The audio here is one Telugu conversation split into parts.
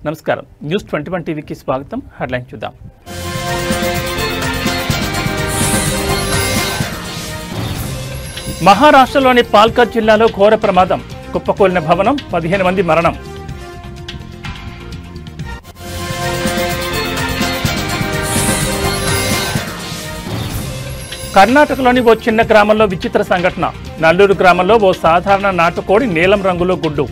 నమస్కారం న్యూస్ 21 టీవీకి స్వాగతం. హెడ్లైన్ చూద్దాం. మహారాష్ట్రలోని పాల్కర్ జిల్లాలో ఘోర ప్రమాదం. కుప్పకూలిన భవనం, 15 మంది మరణం. కర్ణాటకలోని ఓ చిన్న గ్రామంలో విచిత్ర సంఘటన. నల్లూరు గ్రామంలో ఓ సాధారణ నాటుకోడి నీలం రంగులో గుడ్డు.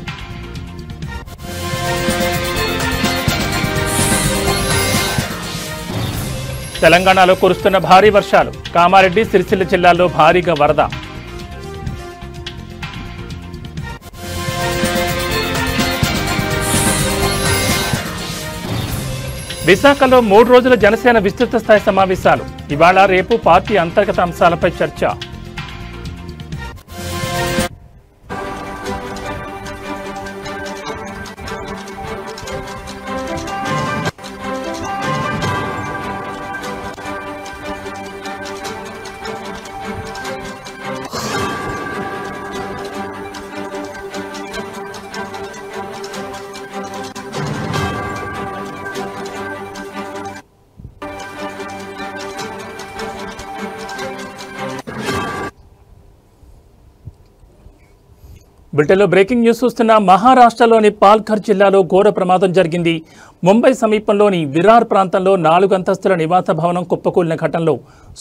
తెలంగాణలో కురుస్తున్న భారీ వర్షాలు. కామారెడ్డి, సిరిసిల్ల జిల్లాల్లో భారీగా వరద. విశాఖలో 3 రోజుల జనసేన విస్తృత స్థాయి సమావేశాలు. ఇవాళ రేపు పార్టీ అంతర్గత అంశాలపై చర్చ. బ్రిటన్లో బ్రేకింగ్ న్యూస్ చూస్తున్న మహారాష్ట్రలోని పాల్ఘర్ జిల్లాలో ఘోర ప్రమాదం జరిగింది. ముంబై సమీపంలోని విరార్ ప్రాంతంలో 4 అంతస్తుల నివాస భవనం కుప్పకూలిన ఘటనలో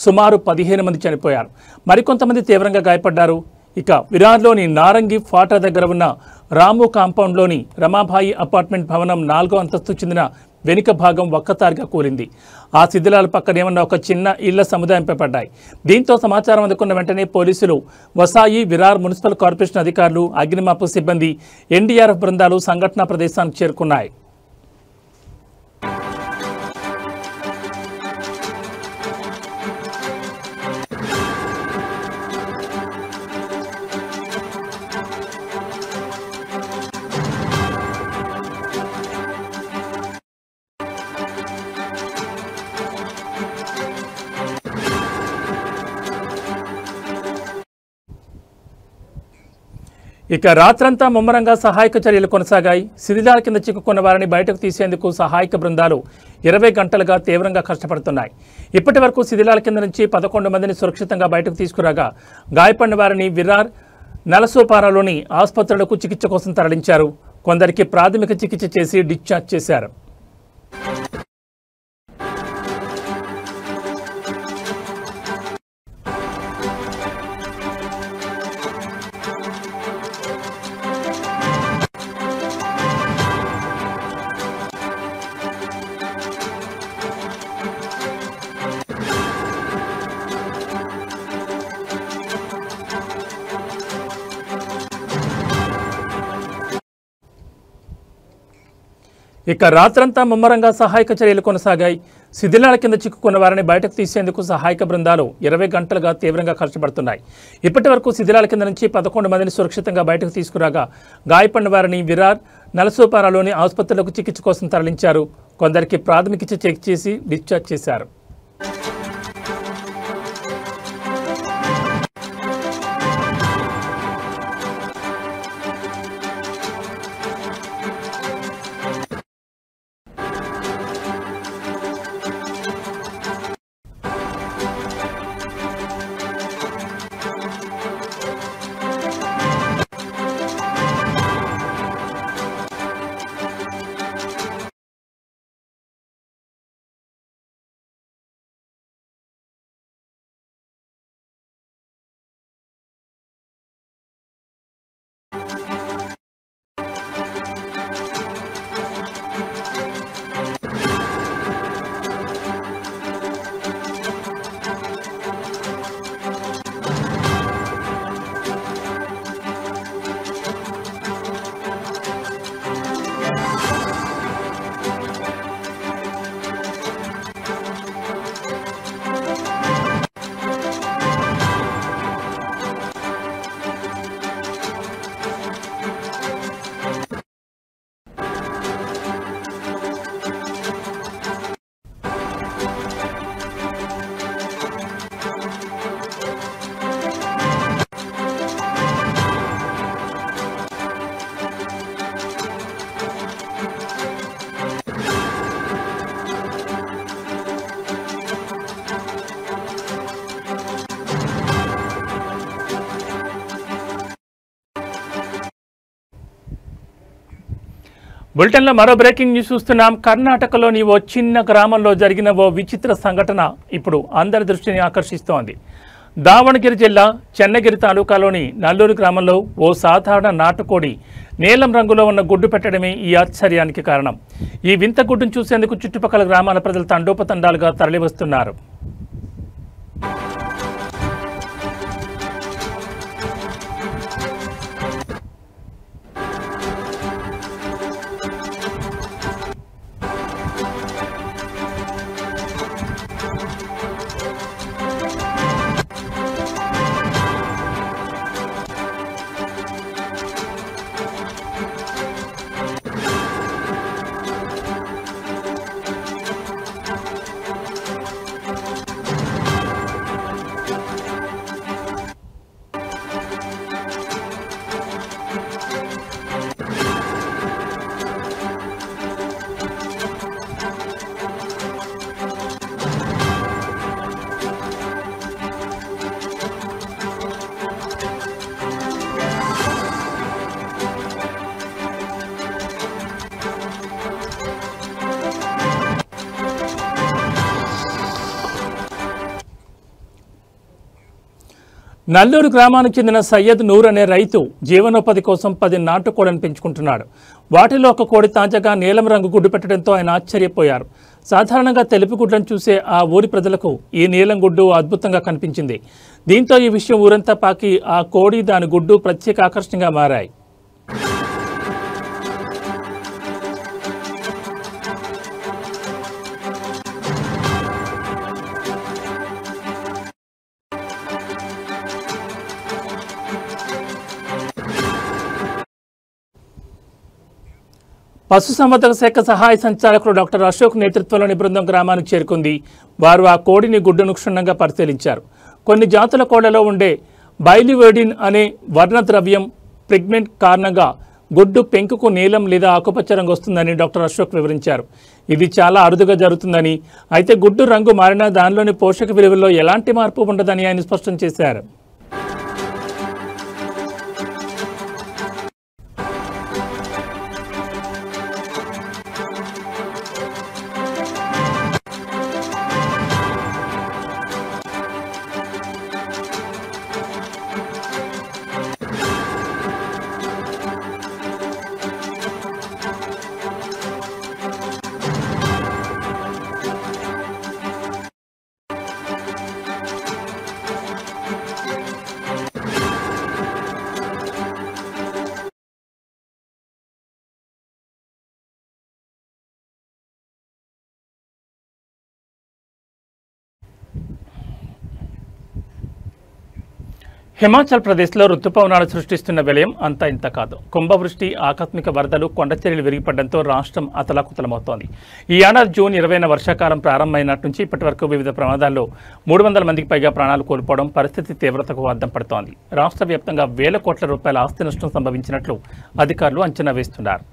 సుమారు 15 మంది చనిపోయారు. మరికొంతమంది తీవ్రంగా గాయపడ్డారు. ఇక విరార్లోని నారంగి ఫాటా దగ్గర ఉన్న రాము కాంపౌండ్లోని రమాబాయి అపార్ట్మెంట్ భవనం 4వ అంతస్తు చెందిన వెనుక భాగం ఒక్కసారిగా కూలింది. ఆ శిథిలాల పక్కనే ఉన్న ఒక చిన్న ఇళ్ల సముదాయంపై పడ్డాయి. దీంతో సమాచారం అందుకున్న వెంటనే పోలీసులు, వసాయి, విరార్ మున్సిపల్ కార్పొరేషన్ అధికారులు, అగ్నిమాపక సిబ్బంది, ఎన్డీఆర్ఎఫ్ బృందాలు సంఘటనా ప్రదేశానికి చేరుకున్నాయి. ఇక రాత్రంతా ముమ్మరంగా సహాయక చర్యలు కొనసాగాయి. శిథిలాల కింద చిక్కుకున్న వారిని బయటకు తీసేందుకు సహాయక బృందాలు 20 గంటలుగా తీవ్రంగా కష్టపడుతున్నాయి. ఇప్పటి వరకు శిథిలాల కింద నుంచి 11 మందిని సురక్షితంగా బయటకు తీసుకురాగా గాయపడిన వారిని విరార్, నలసోపారాలోని ఆసుపత్రులకు చికిత్స కోసం తరలించారు. కొందరికి ప్రాథమిక చికిత్స చేసి డిశ్చార్జ్ చేశారు. ఇక రాత్రంతా ముమ్మరంగా సహాయక చర్యలు కొనసాగాయి. శిథిలాల కింద చిక్కుకున్న వారిని బయటకు తీసేందుకు సహాయక బృందాలు 20 గంటలుగా తీవ్రంగా కష్టపడుతున్నాయి. ఇప్పటి వరకు శిథిలాల కింద నుంచి 11 మందిని సురక్షితంగా బయటకు తీసుకురాగా గాయపడిన వారిని విరార్, నలసోపారాలోని ఆసుపత్రులకు చికిత్స కోసం తరలించారు. కొందరికి ప్రాథమిక చికిత్స చేసి డిశ్చార్జ్ చేశారు. బులెటిన్లో మరో బ్రేకింగ్ న్యూస్ చూస్తున్నాం. కర్ణాటకలోని ఓ చిన్న గ్రామంలో జరిగిన ఓ విచిత్ర సంఘటన ఇప్పుడు అందరి దృష్టిని ఆకర్షిస్తోంది. దావణగిరి జిల్లా చెన్నగిరి తాలూకాలోని నల్లూరు గ్రామంలో ఓ సాధారణ నాటుకోడి నీలం రంగులో ఉన్న గుడ్డు పెట్టడమే ఈ ఆశ్చర్యానికి కారణం. ఈ వింత గుడ్డును చూసేందుకు చుట్టుపక్కల గ్రామాల ప్రజలు తండోపతండాలుగా తరలివస్తున్నారు. నల్లూరు గ్రామానికి చెందిన సయ్యద్ నూర్ అనే రైతు జీవనోపాధి కోసం 10 నాటుకోళ్లను పెంచుకుంటున్నాడు. వాటిలో ఒక కోడి తాజాగా నీలం రంగు గుడ్డు పెట్టడంతో ఆయన ఆశ్చర్యపోయారు. సాధారణంగా తెలుపు గుడ్లను చూసే ఆ ఊరి ప్రజలకు ఈ నీలం గుడ్డు అద్భుతంగా కనిపించింది. దీంతో ఈ విషయం ఊరంతా పాకి ఆ కోడి దాని గుడ్డు ప్రత్యేక ఆకర్షణగా మారాయి. పశుసంవర్ధక శాఖ సహాయ సంచాలకుడు డాక్టర్ అశోక్ నేతృత్వంలోని బృందం గ్రామానికి చేరుకుంది. వారు ఆ కోడిని గుడ్డును క్షుణ్ణంగా పరిశీలించారు. కొన్ని జాతుల కోళ్లలో ఉండే బైలివేడిన్ అనే వర్ణద్రవ్యం పిగ్మెంట్ కారణంగా గుడ్డు పెంకుకు నీలం లేదా ఆకుపచ్చ రంగు వస్తుందని డాక్టర్ అశోక్ వివరించారు. ఇది చాలా అరుదుగా జరుగుతుందని, అయితే గుడ్డు రంగు మారినా దానిలోని పోషక విలువల్లో ఎలాంటి మార్పు ఉండదని ఆయన స్పష్టం చేశారు. హిమాచల్ ప్రదేశ్లో రుతుపవనాలు సృష్టిస్తున్న విలయం అంతా ఇంత కాదు. కుంభవృష్టి, ఆకస్మిక వరదలు, కొండచర్యలు విరిగిపడడంతో రాష్ట్రం అతలాకుతలమవుతోంది. ఈ ఏడాది జూన్ 20న వర్షాకాలం ప్రారంభమైనట్టు నుంచి ఇప్పటి వరకు వివిధ ప్రమాదాల్లో 300 మందికి పైగా ప్రాణాలు కోల్పోవడం పరిస్థితి తీవ్రతకు అద్దం పడుతోంది. రాష్ట్ర వ్యాప్తంగా వేల కోట్ల రూపాయల ఆస్తి నష్టం సంభవించినట్లు అధికారులు అంచనా వేస్తున్నారు.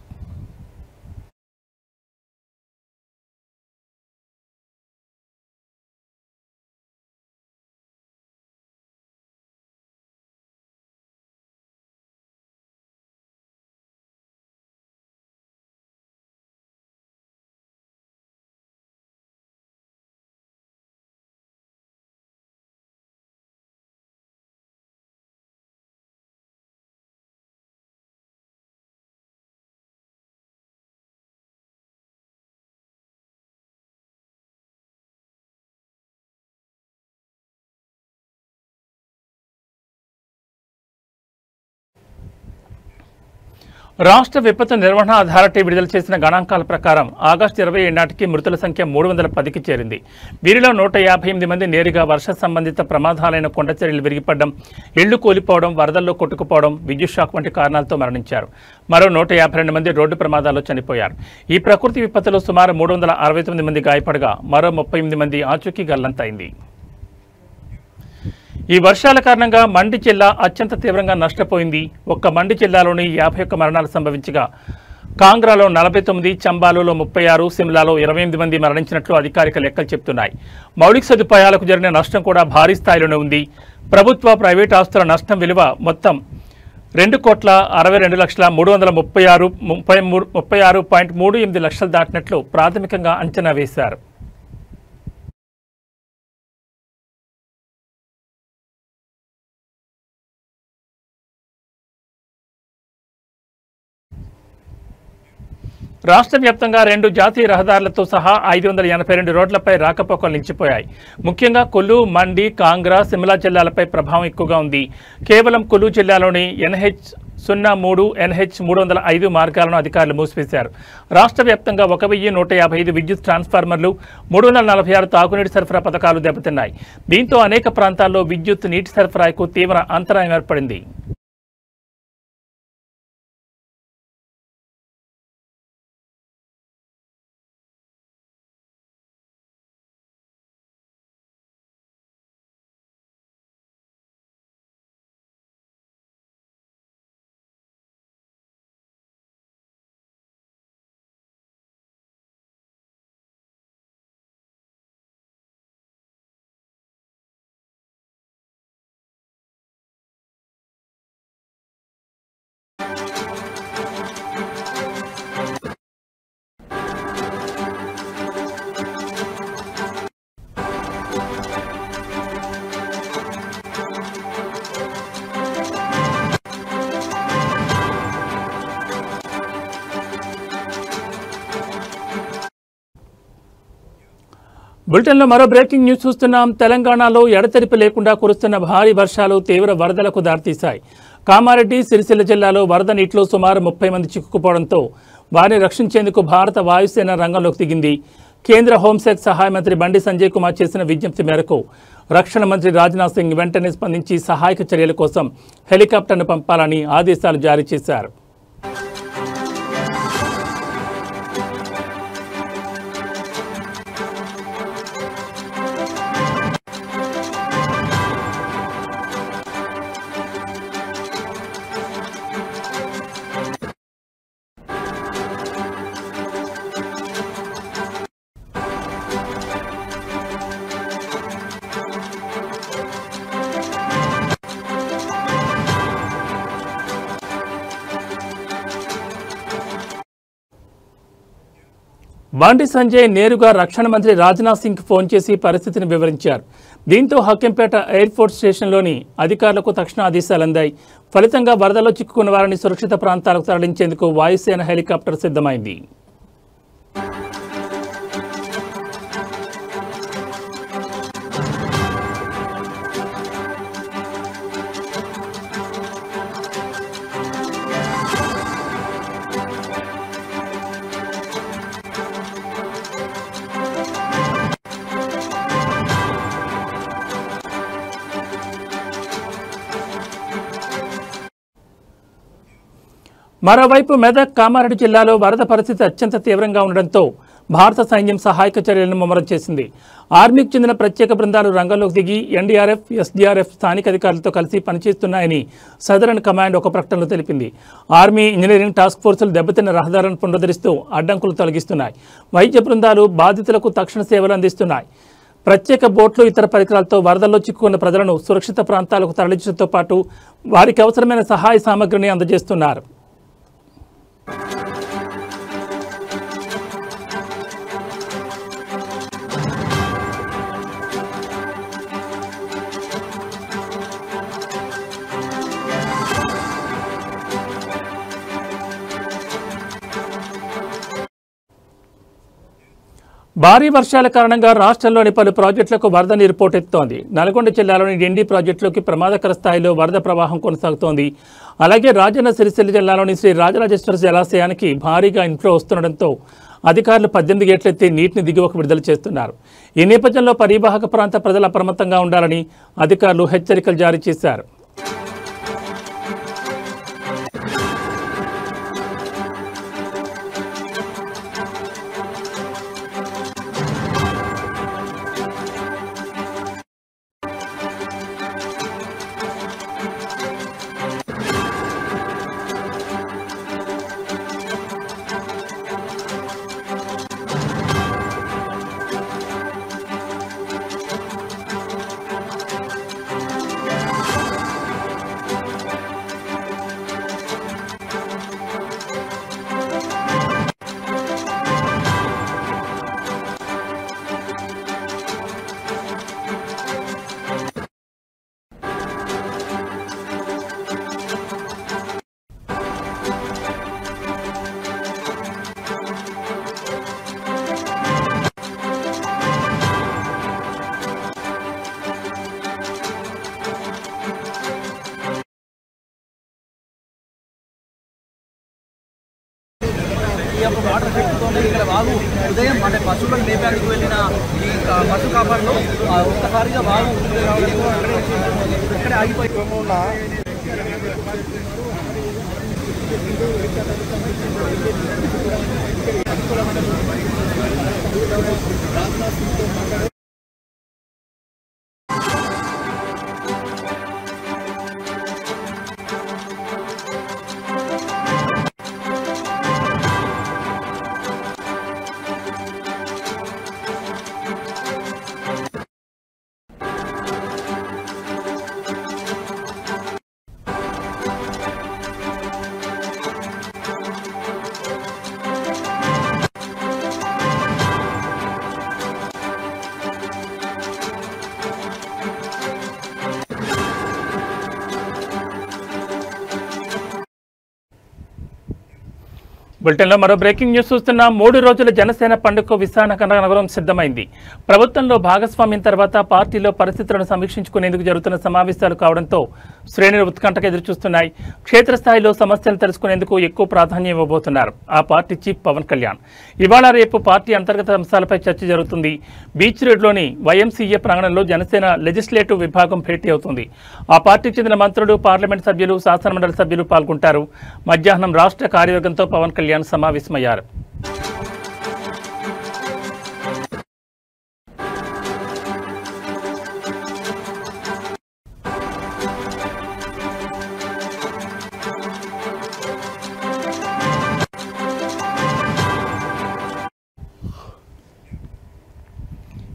రాష్ట్ర విపత్తు నిర్వహణ అథారిటీ విడుదల చేసిన గణాంకాల ప్రకారం ఆగస్టు 27 నాటికి మృతుల సంఖ్య 310కి చేరింది. వీరిలో 158 మంది నేరుగా వర్ష సంబంధిత ప్రమాదాలైన కొండచర్యలు విరిగిపడడం, ఇళ్లు కూలిపోవడం, వరదల్లో కొట్టుకుపోవడం, విద్యుత్ షాక్ వంటి కారణాలతో మరణించారు. మరో 152 మంది రోడ్డు ప్రమాదాల్లో చనిపోయారు. ఈ ప్రకృతి విపత్తులో సుమారు 369 మంది గాయపడగా మరో 38 మంది ఆచూకీ గల్లంతైంది. ఈ వర్షాల కారణంగా మండి జిల్లా అత్యంత తీవ్రంగా నష్టపోయింది. ఒక్క మండి జిల్లాలోని 51 మరణాలు సంభవించగా కాంగ్రాలో 49, చంబాలులో 36, సిమ్లాలో 28 మంది మరణించినట్లు అధికారిక లెక్కలు చెబుతున్నాయి. మౌలిక సదుపాయాలకు జరిగిన నష్టం కూడా భారీ స్థాయిలోనే ఉంది. ప్రభుత్వ, ప్రైవేట్ ఆస్తుల నష్టం విలువ మొత్తం 2,62,336,36.38 లక్షలు దాటినట్లు ప్రాథమికంగా అంచనా వేశారు. రాష్ట్ర వ్యాప్తంగా 2 జాతీయ రహదారులతో సహా 582 రోడ్లపై రాకపోకలు నిలిచిపోయాయి. ముఖ్యంగా కులు, మండి, కాంగ్రా, సిమ్లా జిల్లాలపై ప్రభావం ఎక్కువగా ఉంది. కేవలం కులు జిల్లాలోని NH03, NH305 మార్గాలను అధికారులు మూసివేశారు. రాష్ట్ర వ్యాప్తంగా 1,155 విద్యుత్ ట్రాన్స్ఫార్మర్లు, 346 తాగునీటి సరఫరా పథకాలు దెబ్బతిన్నాయి. దీంతో అనేక ప్రాంతాల్లో విద్యుత్, నీటి సరఫరాకు తీవ్ర అంతరాయం ఏర్పడింది. బులెటిన్లో మరో బ్రేకింగ్ న్యూస్ చూస్తున్నాం. తెలంగాణలో ఎడతెరిపి లేకుండా కురుస్తున్న భారీ వర్షాలు తీవ్ర వరదలకు దారితీశాయి. కామారెడ్డి, సిరిసిల్ల జిల్లాలో వరద నీటిలో సుమారు 30 మంది చిక్కుకుపోవడంతో వారిని రక్షించేందుకు భారత వాయుసేన రంగంలోకి దిగింది. కేంద్ర హోంశాఖ సహాయ మంత్రి బండి సంజయ్ కుమార్ చేసిన విజ్ఞప్తి మేరకు రక్షణ మంత్రి రాజ్నాథ్ సింగ్ వెంటనే స్పందించి సహాయక చర్యల కోసం హెలికాప్టర్ను పంపాలని ఆదేశాలు జారీ చేశారు. బండి సంజయ్ నేరుగా రక్షణ మంత్రి రాజ్నాథ్ సింగ్ ఫోన్ చేసి పరిస్థితిని వివరించారు. దీంతో హక్కింపేట ఎయిర్ఫోర్స్ స్టేషన్లోని అధికారులకు తక్షణ ఆదేశాలు అందాయి. ఫలితంగా వరదలో చిక్కుకున్న వారిని సురక్షిత ప్రాంతాలకు తరలించేందుకు వాయుసేన హెలికాప్టర్ సిద్ధమైంది. మరోవైపు మెదక్, కామారెడ్డి జిల్లాలో వరద పరిస్థితి అత్యంత తీవ్రంగా ఉండడంతో భారత సైన్యం సహాయక చర్యలను ముమ్మరం చేసింది. ఆర్మీకి చెందిన ప్రత్యేక బృందాలు రంగంలోకి దిగి NDRF, SDRF స్థానిక అధికారులతో కలిసి పనిచేస్తున్నాయని సదరన్ కమాండ్ ఒక ప్రకటనలో తెలిపింది. ఆర్మీ, ఇంజనీరింగ్ టాస్క్ ఫోర్సులు దెబ్బతిన్న రహదారులను పునరుద్ధరిస్తూ అడ్డంకులు తొలగిస్తున్నాయి. వైద్య బృందాలు బాధితులకు తక్షణ సేవలు అందిస్తున్నాయి. ప్రత్యేక బోట్లు, ఇతర పరికరాలతో వరదల్లో చిక్కుకున్న ప్రజలను సురక్షిత ప్రాంతాలకు తరలించడంతో పాటు వారికి అవసరమైన సహాయ సామగ్రిని అందజేస్తున్నారు. భారీ వర్షాల కారణంగా రాష్ట్రంలోని పలు ప్రాజెక్టులకు వరద నీరు పోటెత్తుతోంది. నల్గొండ జిల్లాలోని డిండి ప్రాజెక్టులోకి ప్రమాదకర స్థాయిలో వరద ప్రవాహం కొనసాగుతోంది. అలాగే రాజన్న సిరిసిల్ల జిల్లాలోని శ్రీ రాజరాజేశ్వర జలాశయానికి భారీగా ఇన్ఫ్లో వస్తుండటంతో అధికారులు 18 గేట్లెత్తి నీటిని దిగువకు విడుదల చేస్తున్నారు. ఈ నేపథ్యంలో పరివాహక ప్రాంత ప్రజలు అప్రమత్తంగా ఉండాలని అధికారులు హెచ్చరికలు జారీ చేశారు. వాగు ఉదయం అంటే పశువులను మేపడానికి వెళ్ళిన ఈ పశు కాపాడులో ఒక్కసారిగా వాగు ఇక్కడే ఆగిపోయి బులెటిన్లో మరో బ్రేకింగ్ న్యూస్ చూస్తున్న 3 రోజుల జనసేన పండుగకు విశాఖనగరం సిద్ధమైంది. ప్రభుత్వంలో భాగస్వామ్యం తర్వాత పార్టీలో పరిస్థితులను సమీక్షించుకునేందుకు జరుగుతున్న సమావేశాలు కావడంతో శ్రేణులు ఉత్కంఠకు ఎదురుచూస్తున్నాయి. క్షేత్రస్థాయిలో సమస్యలు తెలుసుకునేందుకు ఎక్కువ ప్రాధాన్యం ఇవ్వబోతున్నారు ఆ పార్టీ చీఫ్ పవన్ కళ్యాణ్. ఇవాళ రేపు పార్టీ అంతర్గత అంశాలపై చర్చ జరుగుతుంది. బీచ్ రోడ్లోని వైఎంసీఏ ప్రాంగణంలో జనసేన లెజిస్లేటివ్ విభాగం భేటీ అవుతుంది. ఆ పార్టీకి చెందిన మంత్రులు, పార్లమెంట్ సభ్యులు, శాసనమండలి సభ్యులు పాల్గొంటారు. మధ్యాహ్నం రాష్ట్ర కార్యవర్గంతో పవన్ కళ్యాణ్ సమావేశమయ్యారు.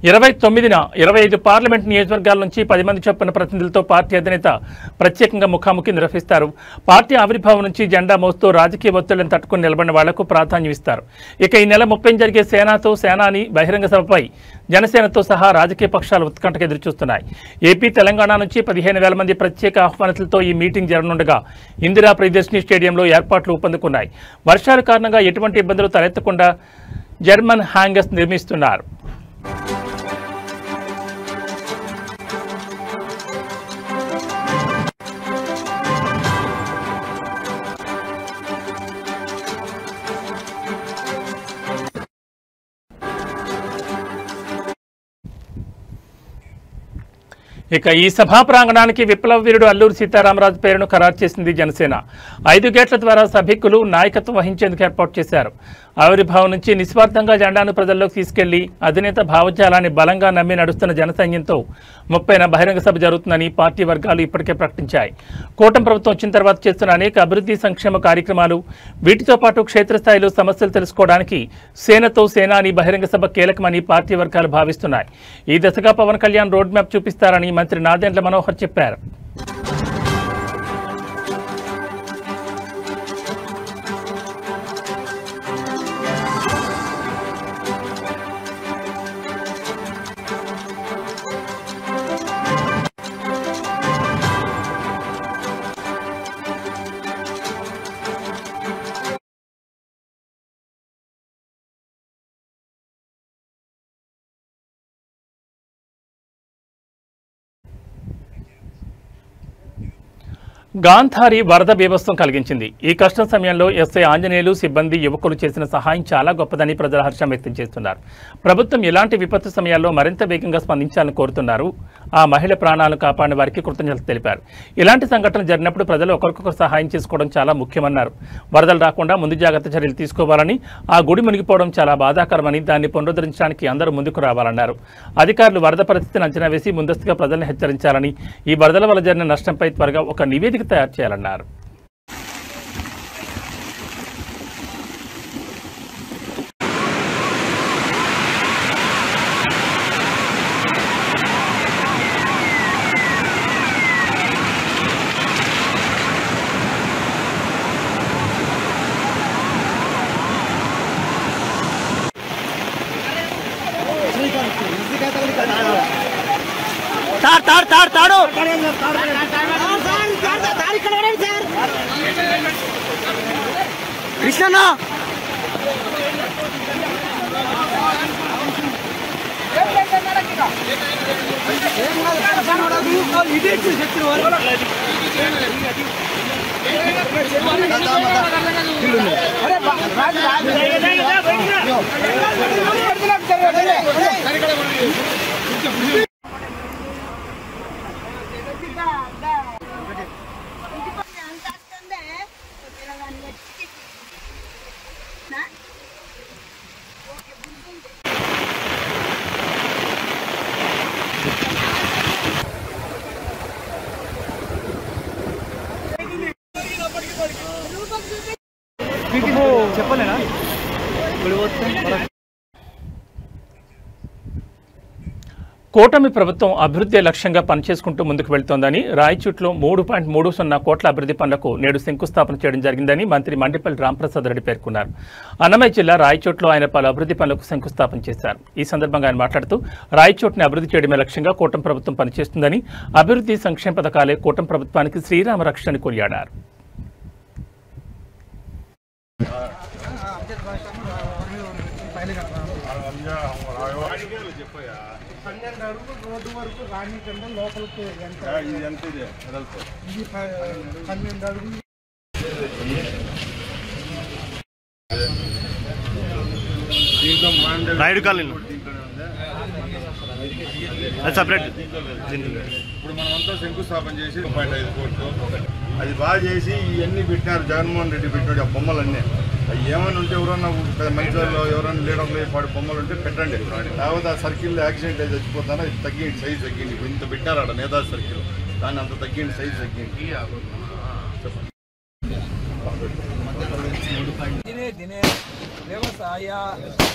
29న 25 పార్లమెంట్ నియోజకవర్గాల నుంచి 10 మంది చొప్పున ప్రతినిధులతో పార్టీ అధినేత ప్రత్యేకంగా ముఖాముఖి నిర్వహిస్తారు. పార్టీ ఆవిర్భావం నుంచి జెండా మోస్తూ రాజకీయ ఒత్తిళ్లను తట్టుకుని నిలబడిన వాళ్లకు ప్రాధాన్యం ఇస్తారు. ఇక ఈ నెల 30 జరిగే సేనాని బహిరంగ సభపై జనసేనతో సహా రాజకీయ పక్షాలు ఉత్కంఠకు ఎదురుచూస్తున్నాయి. ఏపీ, తెలంగాణ నుంచి 15,000 మంది ప్రత్యేక ఆహ్వానితులతో ఈ మీటింగ్ జరగనుండగా ఇందిరా ప్రియదర్శిని స్టేడియంలో ఏర్పాట్లు ఊపందుకున్నాయి. వర్షాల కారణంగా ఎటువంటి ఇబ్బందులు తలెత్తకుండా జర్మన్ హ్యాంగర్స్ నిర్మిస్తున్నారు. ఇక ఈ సభా ప్రాంగణానికి విప్లవ వీరుడు అల్లూరి సీతారామరాజు పేరును ఖరారు చేసింది జనసేన. 5 గేట్ల ద్వారా సభికులు నాయకత్వం వహించేందుకు ఏర్పాటు చేశారు. ఆవిర్భావం నుంచి నిస్వార్థంగా జెండాను ప్రజల్లోకి తీసుకెళ్లి అధినేత భావజాలాన్ని బలంగా నమ్మి నడుస్తున్న జనసైన్యంతో 30న బహిరంగ సభ జరుగుతుందని పార్టీ వర్గాలు ఇప్పటికే ప్రకటించాయి. కూటమి ప్రభుత్వం వచ్చిన తర్వాత చేస్తున్న అనేక అభివృద్ధి సంక్షేమ కార్యక్రమాలు, వీటితో పాటు క్షేత్రస్థాయిలో సమస్యలు తెలుసుకోవడానికి సేనతో సేనాని బహిరంగ సభ కీలకమని పార్టీ వర్గాలు భావిస్తున్నాయి. ఈ దశగా పవన్ కళ్యాణ్ రోడ్ మ్యాప్ చూపిస్తారని మంత్రి నాదెండ్ల మనోహర్ చెప్పారు. గాంధారి వరద బీభత్సం కలిగించింది. ఈ కష్టం సమయంలో ఎస్ఐ ఆంజనేయులు, సిబ్బంది, యువకులు చేసిన సహాయం చాలా గొప్పదని ప్రజలు హర్షం వ్యక్తం చేస్తున్నారు. ప్రభుత్వం ఇలాంటి విపత్తు సమయాల్లో మరింత వేగంగా స్పందించాలని కోరుతున్నారు. ఆ మహిళ ప్రాణాలను కాపాడిన వారికి కృతజ్ఞతలు తెలిపారు. ఇలాంటి సంఘటనలు జరిగినప్పుడు ప్రజలు ఒకరికొకరు సహాయం చేసుకోవడం చాలా ముఖ్యమన్నారు. వరదలు రాకుండా ముందు జాగ్రత్త చర్యలు తీసుకోవాలని, ఆ గుడి మునిగిపోవడం చాలా బాధాకరమని, దాన్ని పునరుద్ధరించడానికి అందరూ ముందుకు రావాలన్నారు. అధికారులు వరద పరిస్థితిని అంచనా వేసి ముందస్తుగా ప్రజలను హెచ్చరించాలని, ఈ వరదల వల్ల జరిగిన నష్టంపై త్వరగా ఒక నివేదిక తయారు చేయాలన్నారు. తాడు కృష్ణ చెప్పలేనా కూటమి ప్రభుత్వం అభివృద్ధి లక్ష్యంగా పనిచేసుకుంటూ ముందుకు వెళ్తోందని రాయచూట్లో 3.30 కోట్ల అభివృద్ధి పనులకు నేడు శంకుస్థాపన చేయడం జరిగిందని మంత్రి మండిపల్లి రాంప్రసాద్ రెడ్డి పేర్కొన్నారు. అన్నమయ్య జిల్లా రాయచూట్లో ఆయన పలు అభివృద్ధి పనులకు శంకుస్థాపన చేశారు. ఈ సందర్భంగా ఆయన మాట్లాడుతూ రాయచూట్ని అభివృద్ధి చేయడమే లక్ష్యంగా కూటమి ప్రభుత్వం పనిచేస్తుందని, అభివృద్ధి సంక్షేమ పథకాలే కూటమి ప్రభుత్వానికి శ్రీరామ రక్షని కొనియాడారు. రోడ్డు వరకు రాణి కంటే లోపలికి ఇది 12 అడుగులు. Naidu colony separate. ఇప్పుడు మనమంతా శంకుస్థాపన చేసి 5 కోట్లు అది బాగా చేసి ఇవన్నీ పెట్టినారు. జగన్మోహన్ రెడ్డి పెట్టాడు ఆ బొమ్మలన్నీ. అవి ఏమైనా ఉంటే ఎవరన్నా మంచి వాళ్ళు ఎవరైనా లీడర్లు పాడు బొమ్మలు ఉంటే పెట్టండి. లేకపోతే ఆ సర్కిల్లో యాక్సిడెంట్ అయితే చచ్చిపోతానో ఇది తగ్గింది, సైజు తగ్గింది. ఇప్పుడు ఇంత పెట్టారు ఆడ నేతాజీ సర్కిల్, దాన్ని అంత తగ్గింది, సైజు తగ్గింది. దినే దినే వ్యవసాయ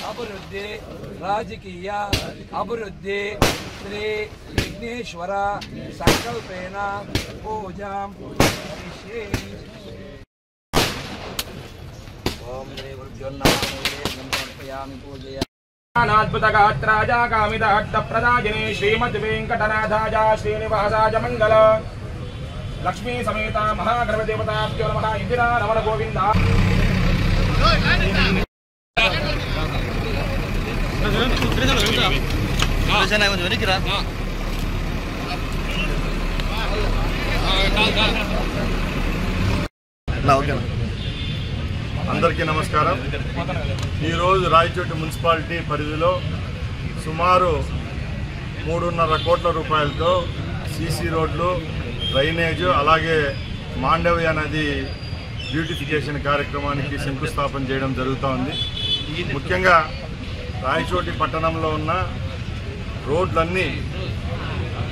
అభివృద్ధి, రాజకీయ అభివృద్ధి శ్రీ విఘ్నేశ్వర సంకల్పేన పూజాం అద్భుతగాత్రాజాగామిదహట్టప్రదాజినే శ్రీమద్వేంకటనాథాజ శ్రీనివాసాజ మంగళ లక్ష్మీ సమేత మహాగణపదేవతాభ్యో నమః. ఇందిరా రమణ గోవింద. అందరికీ నమస్కారం. ఈరోజు రాయచోటి మున్సిపాలిటీ పరిధిలో సుమారు 3.5 కోట్ల రూపాయలతో సీసీ రోడ్లు, డ్రైనేజు, అలాగే మాండవ్య నది బ్యూటిఫికేషన్ కార్యక్రమానికి శంకుస్థాపన చేయడం జరుగుతూ ఉంది. ముఖ్యంగా రాయచోటి పట్టణంలో ఉన్న రోడ్లన్నీ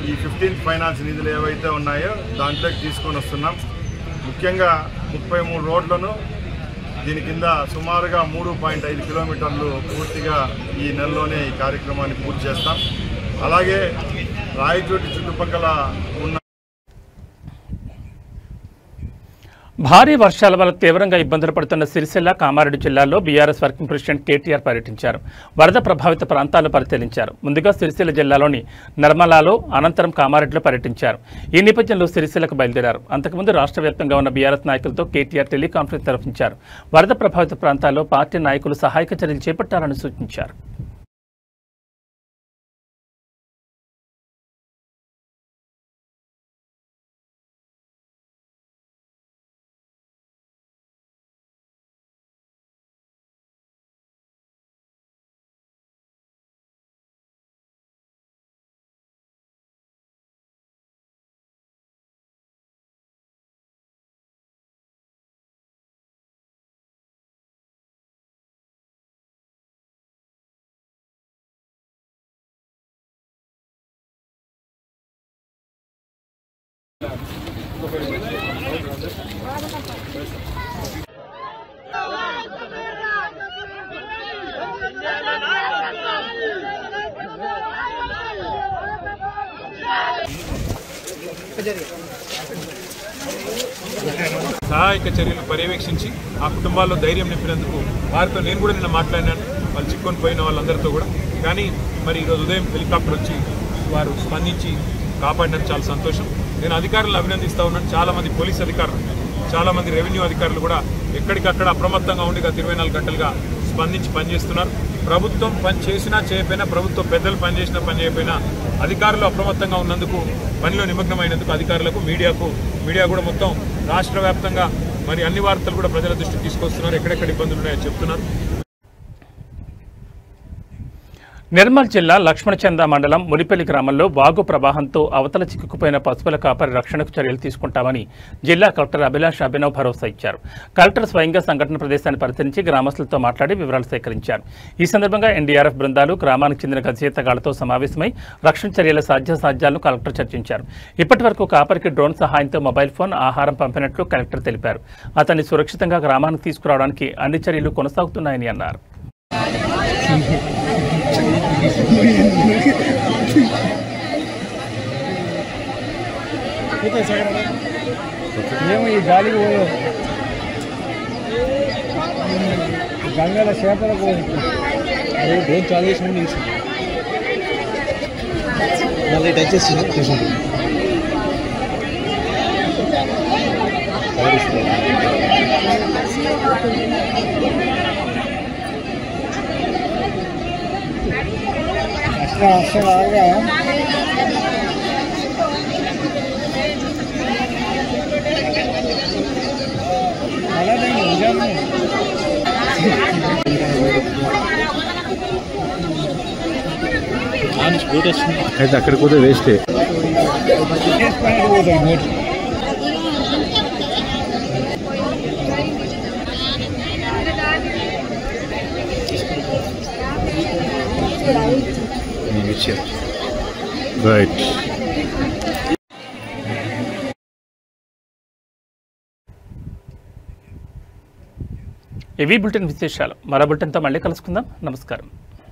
ఈ 15th ఫైనాన్స్ నిధులు ఏవైతే ఉన్నాయో దాంట్లోకి తీసుకొని వస్తున్నాం. ముఖ్యంగా 33 రోడ్లను దీని కింద సుమారుగా 3.5 కిలోమీటర్లు పూర్తిగా ఈ నెలలోనే ఈ కార్యక్రమాన్ని పూర్తి చేస్తాం. అలాగే రాయచోటి చుట్టుపక్కల ఉన్న భారీ వర్షాల వల్ల తీవ్రంగా ఇబ్బందులు పడుతున్న సిరిసిల్ల, కామారెడ్డి జిల్లాల్లో బీఆర్ఎస్ వర్కింగ్ ప్రెసిడెంట్ కేటీఆర్ పర్యటించారు. వరద ప్రభావిత ప్రాంతాలను పరిశీలించారు. ముందుగా సిరిసిల్ల జిల్లాలోని నర్మలాలో, అనంతరం కామారెడ్డిలో పర్యటించారు. ఈ నేపథ్యంలో సిరిసిల్లకు బయలుదేరారు. అంతకుముందు రాష్ట్ర వ్యాప్తంగా ఉన్న బీఆర్ఎస్ నాయకులతో కేటీఆర్ టెలికాన్ఫరెన్స్ నిర్వహించారు. వరద ప్రభావిత ప్రాంతాల్లో పార్టీ నాయకులు సహాయక చర్యలు చేపట్టాలని సూచించారు. సహాయక చర్యలు పర్యవేక్షించి ఆ కుటుంబాల్లో ధైర్యం నింపినందుకు వారితో నేను కూడా నిన్న మాట్లాడినాను. వాళ్ళు చిక్కుకొని పోయిన వాళ్ళందరితో కూడా. కానీ మరి ఈరోజు ఉదయం హెలికాప్టర్ వచ్చి వారు స్పందించి కాపాడినందుకు చాలా సంతోషం. నేను అధికారులను అభినందిస్తూ ఉన్నాను. చాలామంది పోలీస్ అధికారులు, చాలామంది రెవెన్యూ అధికారులు కూడా ఎక్కడికక్కడ అప్రమత్తంగా ఉండి గత 24 గంటలుగా స్పందించి పనిచేస్తున్నారు. ప్రభుత్వం పని చేసినా చేయకపోయినా, ప్రభుత్వ పెద్దలు పనిచేసినా పని చేయకపోయినా అధికారులు అప్రమత్తంగా ఉన్నందుకు, పనిలో నిమగ్నమైనందుకు అధికారులకు, మీడియా కూడా మొత్తం రాష్ట్ర వ్యాప్తంగా మరి అన్ని వార్తలు కూడా ప్రజల దృష్టికి తీసుకొస్తున్నారు. ఎక్కడెక్కడ ఇబ్బందులు ఉన్నాయో చెప్తున్నారు. నిర్మల్ జిల్లా లక్ష్మణచంద మండలం మునిపల్లి గ్రామంలో వాగు ప్రవాహంతో అవతల చిక్కుకుపోయిన పశువుల కాపరి రక్షణకు చర్యలు తీసుకుంటామని జిల్లా కలెక్టర్ అభిలాష్ అభినవ్ భరోసా ఇచ్చారు. కలెక్టర్ స్వయంగా సంఘటన ప్రదేశాన్ని పరిశీలించి గ్రామస్తులతో మాట్లాడి వివరాలు సేకరించారు. ఈ సందర్భంగా ఎన్డీఆర్ఎఫ్ బృందాలు గ్రామానికి చెందిన గజేతగాళ్లతో సమావేశమై రక్షణ చర్యల సాధ్యాసాధ్యాలను కలెక్టర్ చర్చించారు. ఇప్పటి వరకు కాపరికి డ్రోన్ సహాయంతో మొబైల్ ఫోన్, ఆహారం పంపినట్లు కలెక్టర్ తెలిపారు. అతన్ని సురక్షితంగా గ్రామానికి తీసుకురావడానికి అన్ని చర్యలు కొనసాగుతున్నాయని అన్నారు. ఈ గాలికి గంగల చేపలకు డ్రోన్ చాలు చేసిన మళ్ళీ టచ్ చేస్తుంది. అసలు అయితే అక్కడికి పోతే వేస్టే. రైట్. ఇవి బులెటిన్ విశేషాలు. మరో బులెటిన్తో మళ్ళీ కలుసుకుందాం. నమస్కారం.